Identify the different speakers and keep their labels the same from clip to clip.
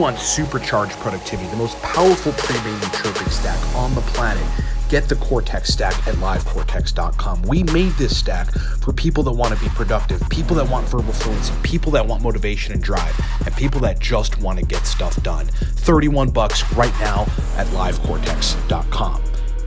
Speaker 1: want supercharged productivity, the most powerful pre-made nootropic stack on the planet, get the Cortex stack at livecortex.com. We made this stack for people that want to be productive, people that want verbal fluency, people that want motivation and drive, and people that just want to get stuff done. $31 right now at livecortex.com.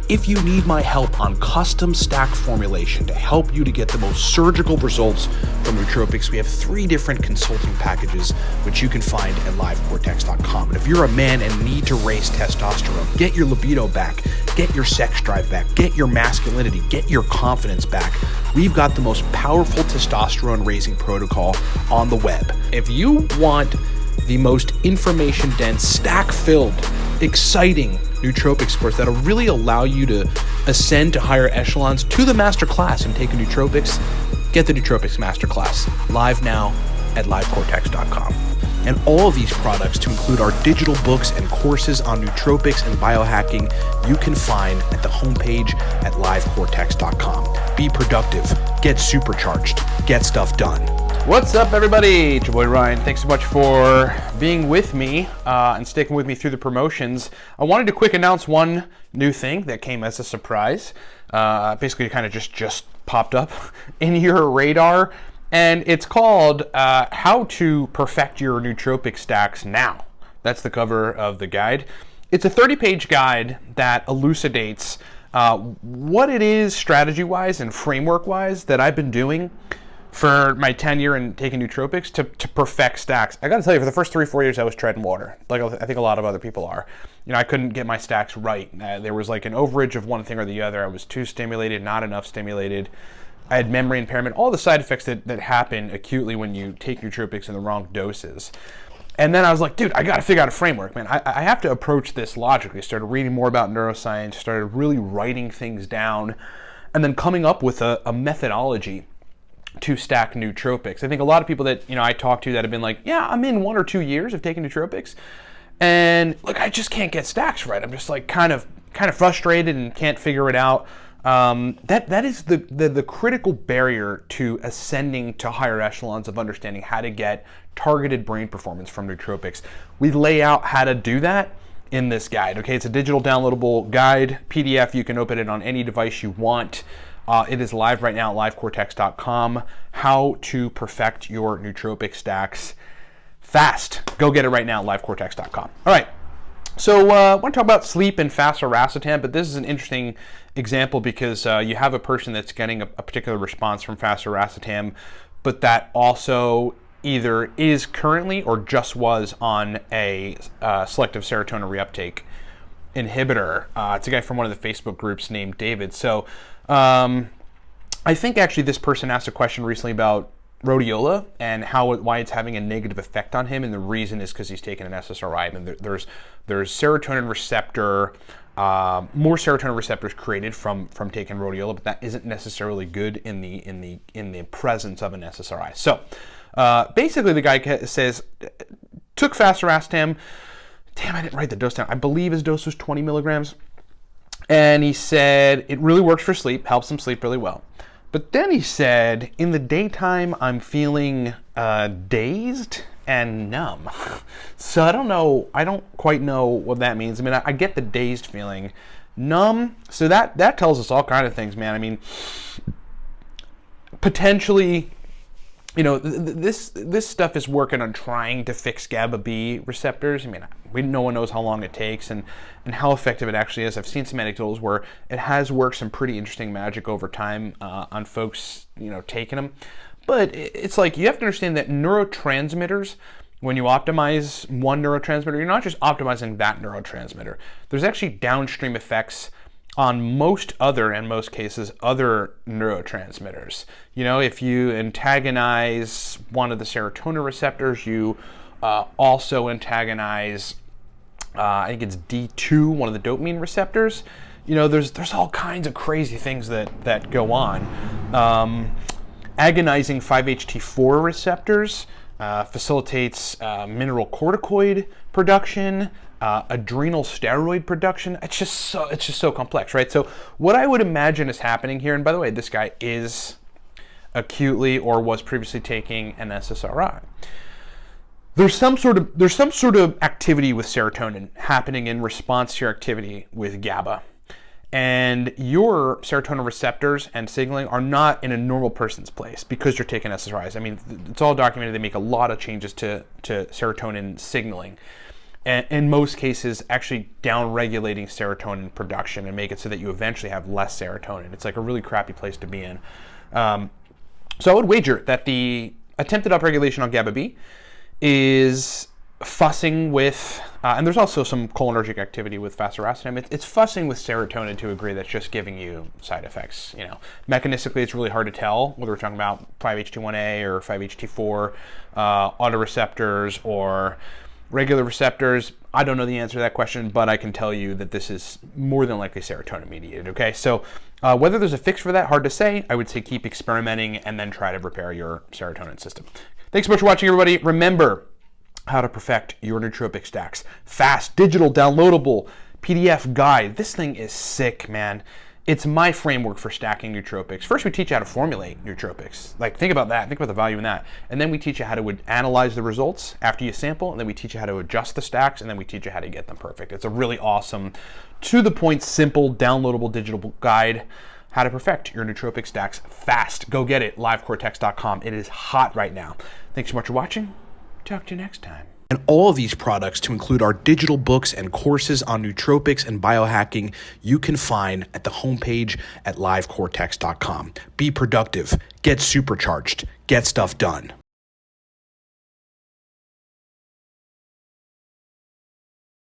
Speaker 1: If you need my help on custom stack formulation to help you to get the most surgical results from nootropics, we have 3 different consulting packages which you can find at livecortex.com. And if you're a man and need to raise testosterone, get your libido back, get your sex drive back, get your masculinity, get your confidence back, we've got the most powerful testosterone raising protocol on the web. If you want the most information-dense, stack-filled, exciting nootropics course that'll really allow you to ascend to higher echelons to the master class and take a nootropics, get the nootropics masterclass live now at livecortex.com. And all of these products, to include our digital books and courses on nootropics and biohacking, you can find at the homepage at livecortex.com. Be productive, get supercharged, get stuff done.
Speaker 2: What's up, everybody? It's your boy Ryan. Thanks so much for being with me and sticking with me through the promotions. I wanted to quick announce one new thing that came as a surprise. Basically, kind of just popped up in your radar, and it's called How to Perfect Your Nootropic Stacks Now. That's the cover of the guide. It's a 30-page guide that elucidates what it is strategy-wise and framework-wise that I've been doing for my tenure in taking nootropics to perfect stacks. I gotta tell you, for the first 3-4 years, I was treading water, like I think a lot of other people are. You know, I couldn't get my stacks right. There was like an overage of one thing or the other. I was too stimulated, not enough stimulated. I had memory impairment, all the side effects that happen acutely when you take nootropics in the wrong doses. And then I was like, dude, I gotta figure out a framework, man. I have to approach this logically. Started reading more about neuroscience, started really writing things down, and then coming up with a methodology to stack nootropics. I think a lot of people that I talk to that have been like, yeah, I'm in 1 or 2 years of taking nootropics, and look, I just can't get stacks right. I'm just like kind of frustrated and can't figure it out. That is the critical barrier to ascending to higher echelons of understanding how to get targeted brain performance from nootropics. We lay out how to do that in this guide. Okay, it's a digital downloadable guide, PDF. You can open it on any device you want. It is live right now at livecortex.com. How to perfect your nootropic stacks fast. Go get it right now at livecortex.com. All right. So I want to talk about sleep and fast racetam, but this is an interesting example because you have a person that's getting a particular response from fast racetam, but that also either is currently or just was on a selective serotonin reuptake inhibitor. It's a guy from one of the Facebook groups named David. So I think actually this person asked a question recently about rhodiola and why it's having a negative effect on him, and the reason is because he's taken an SSRI. I mean, there's serotonin receptor, more serotonin receptors created from taking rhodiola, but that isn't necessarily good in the presence of an SSRI. So basically, the guy says took fast racetam. Damn, I didn't write the dose down. I believe his dose was 20 milligrams. And he said it really works for sleep, helps him sleep really well. But then he said, in the daytime, I'm feeling dazed and numb. So I don't quite know what that means. I mean, I get the dazed feeling. Numb, so that tells us all kind of things, man. I mean, potentially, this stuff is working on trying to fix GABA B receptors. I mean, no one knows how long it takes and how effective it actually is. I've seen some anecdotes where it has worked some pretty interesting magic over time on folks, taking them. But it's like you have to understand that neurotransmitters, when you optimize one neurotransmitter, you're not just optimizing that neurotransmitter. There's actually downstream effects on most cases, other neurotransmitters. If you antagonize one of the serotonin receptors, you also antagonize, I think it's D2, one of the dopamine receptors. There's all kinds of crazy things that go on. Agonizing 5-HT4 receptors facilitates mineralocorticoid production, adrenal steroid production. It's just so complex, right? So what I would imagine is happening here, and by the way, this guy is acutely or was previously taking an SSRI. there's some sort of activity with serotonin happening in response to your activity with GABA. And your serotonin receptors and signaling are not in a normal person's place because you're taking SSRIs. I mean, it's all documented. They make a lot of changes to serotonin signaling. And in most cases, actually down-regulating serotonin production and make it so that you eventually have less serotonin. It's like a really crappy place to be in. So I would wager that the attempted upregulation on GABA-B is fussing with, and there's also some cholinergic activity with fasiracetam. It's fussing with serotonin to a degree that's just giving you side effects. You know, mechanistically, it's really hard to tell whether we're talking about 5-HT1A or 5-HT4 autoreceptors or regular receptors. I don't know the answer to that question, but I can tell you that this is more than likely serotonin mediated. Okay, so whether there's a fix for that, hard to say. I would say keep experimenting and then try to repair your serotonin system. Thanks so much for watching, everybody. Remember how to perfect your nootropic stacks. Fast, digital, downloadable PDF guide. This thing is sick, man. It's my framework for stacking nootropics. First, we teach you how to formulate nootropics. Like, think about that. Think about the value in that. And then we teach you how to analyze the results after you sample. And then we teach you how to adjust the stacks. And then we teach you how to get them perfect. It's a really awesome, to the point, simple, downloadable digital guide. How to perfect your nootropic stacks fast. Go get it. LiveCortex.com. It is hot right now. Thanks so much for watching. Talk to you next time.
Speaker 1: And all of these products, to include our digital books and courses on nootropics and biohacking, you can find at the homepage at livecortex.com. Be productive, get supercharged, get stuff done.